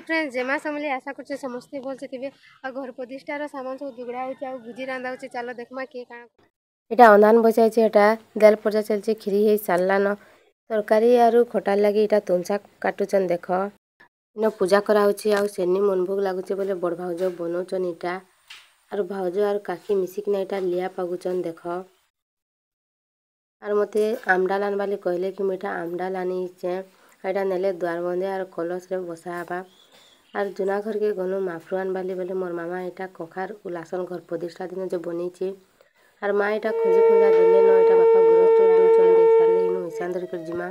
Friends जेमा समले आशा करछे समस्ते बोलछे थिबे आ घर प्रतिष्ठार सामान सब जुगड़ा होचे आ भुजी रांधा होचे चलो देखमा के काण एटा अनान बजाइछे एटा दाल पजा चलछे खिरी हे सालान तरकारी आरु खटार लागि एटा तुनसा काटुचन देख न पूजा करा होचे आ सेनी मन भोग लागुचे बोले बड़ भाउज बनौचन एटा आरु भाउज आरु काकी मिसिकना एटा लिया पागुचन देख आरु मते आमडाल आनबाले कहले कि मेटा आमडाल आनीचे एटा नेले द्वार बंदे आरु कलश रे बसाबा आर जुना घर के गनु माफरुआन बाली बोले मोर मामा एटा कखार उलासन घर प्रतिष्ठा दिन जो बनीचे आर माँ एटा खुंजी खुंजा देले न एटा बापा गुरस्थ दूचन दे साले इनु ईशान धर कर जिमा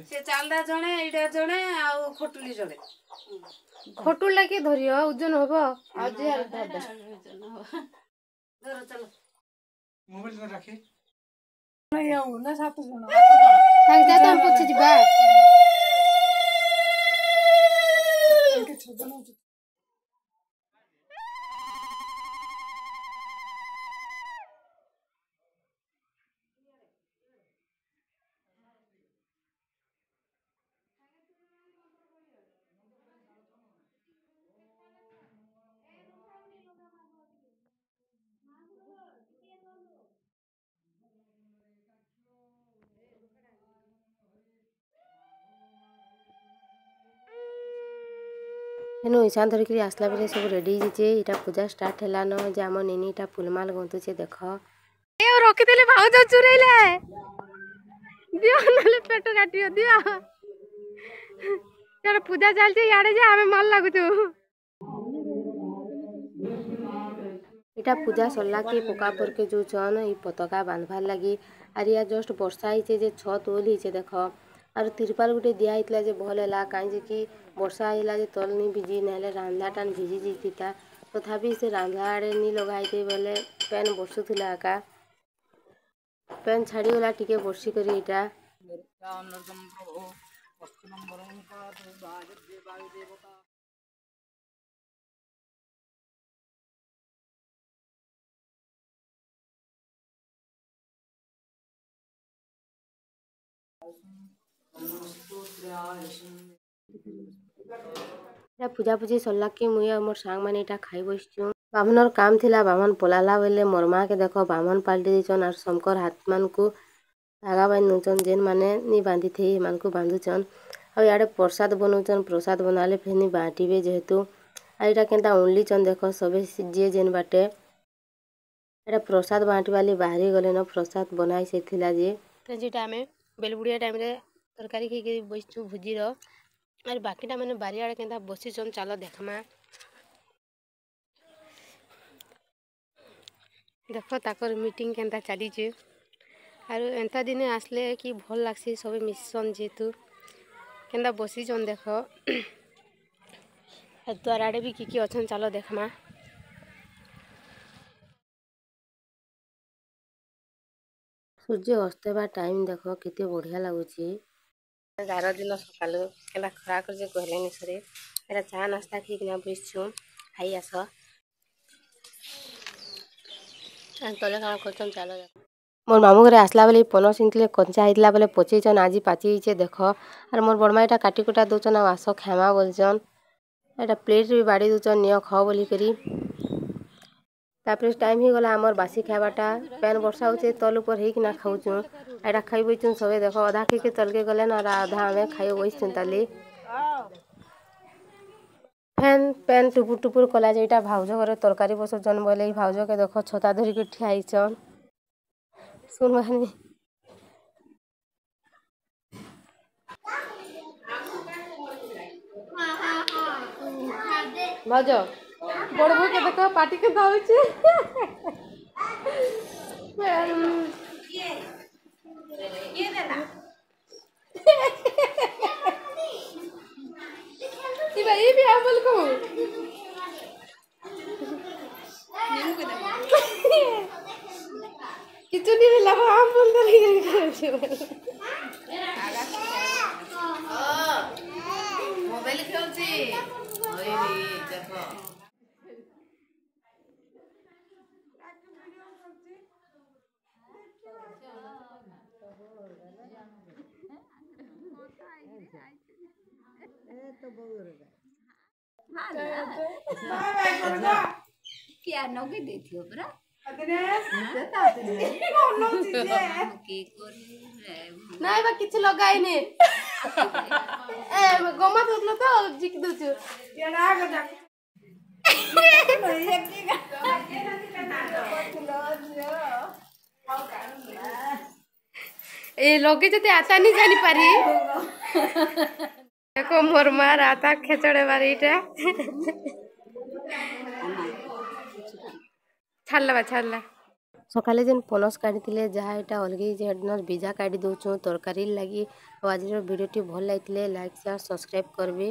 से चालदा जणे एटा जणे आ खटुली जणे खटुल लागे धरियो ओजन होबो आ जे आर धर चलो मोबाइल में रखे नहीं आऊ ना 7 जण ताक जा हम पूछ जिबा इनके 6 जण एनु ईशान धर के आसला बेले सब रेडी हिचे इटा पूजा स्टार्ट हैला न जे हम नेनी इटा फुलमाल गंतुचे देख ए ओ रोकी देले भाउज चुरैले दियो नले पेट काटियो दियो यार पूजा चलछे याडे जे हमें माल लागुछु इटा पूजा सरला के पोका पर के जो छन ई पताका बांधवार लागि आरिया जस्ट वर्षा हिचे जे छत ओल हिचे देख आर तिरपाल गुटे दिया हितला जे भल हैला काई जे कि वर्षा आइला जे तल नि भिजी नहले रांधा टान भिजी जितिता तथापि से रांधा आड़े नि लगाइते बेले पेन बरसुथिला आका पेन छाड़ी गला टिके बरसी करी इटा पूजा पूजी सरला के मुई और मोर सांग माने इटा खाई बसछु बामनर काम थिला बामन पलाला बेले मोर माँ के देखो बामन पाल्टी दिचन और शंकर हाथ मान को धागा बांध नउचन जेन माने नि बांधी थे मान को बांधुचन और याडे प्रसाद बनउचन प्रसाद बनाले फेनी बाटीबे जेहेतु आ इटा केनता उनली चन देखो सबे जे जेन बाटे एटा प्रसाद बांटवाली बाहरी गले न प्रसाद बनाई से थिला जे जेटा हमें बेलबुड़िया टाइम रे तरकारी खी बसछु भुजी रो और बाकीटा मैंने बारियाड़े केनता बसीचन चलो देखमा देख ताकर मीटिंग केनता चलीचे आरो एंता दिने आसले कि भल लागसी सबे मिशन जेतु केनता बसीचन देख द्वार आड़े भी कि अछन चलो देखमा सूर्य अस्तवा टाइम देख केते बढ़िया लागुची 11 दिन सकाल केला खरा कर जे कहले नि सरे एटा चा नाश्ता खी किना बसछु खाई आस तले काण करछन चलो मोर मामू घरे आसला बेले पनस इनतले कंचा हितला बेले पचेचन आजी पाची हिचे देख और मोर बड़मा एटा काटी कुटा दोचन आ आस खामा बोलचन एटा प्लेट भी बाड़ी दोचन नियो खाओ बोली करी तापर टाइम ही गला हमर बासी खाबाटा पेन वर्षा होचे तल ऊपर हे किना खाउछु एटा खाई बइचन सबे देखो आधा के तल के गले ना आधा हमें खाई बइचन ताली फैन पेन टुपुर टुपुर कला जेटा भाउज घरे तरकारी बसजन बोले ई भाउज के देखो छता धरि के ठिया आइचन सुन मानी भाउज बड़ बो के देखो पार्टी के दाउचे ये देना ये भी आमल को किचु नहीं मिला आम बोल मोबाइल खेलছি ওই দেখো क्या नगे देथियो परा ନାଇଁ ବା କିଛି ଲଗାଇନି ଏ ଗମା ଦଉଥିଲ ତ ଜିକି ଦଉଛୁ ଏ ଲଗେଇ ଯଦି आता नहीं जानी पारी देखो मोर मार आता खेचड़े बारीटा छाड़ला सकाले जेन पनस काढ़ी जहाँ यहाँ अलगे जेन बीजा काढ़ी दौचु तरकारी लगी आज वीडियो भल लगे लाइक शेयर सब्सक्राइब करबे।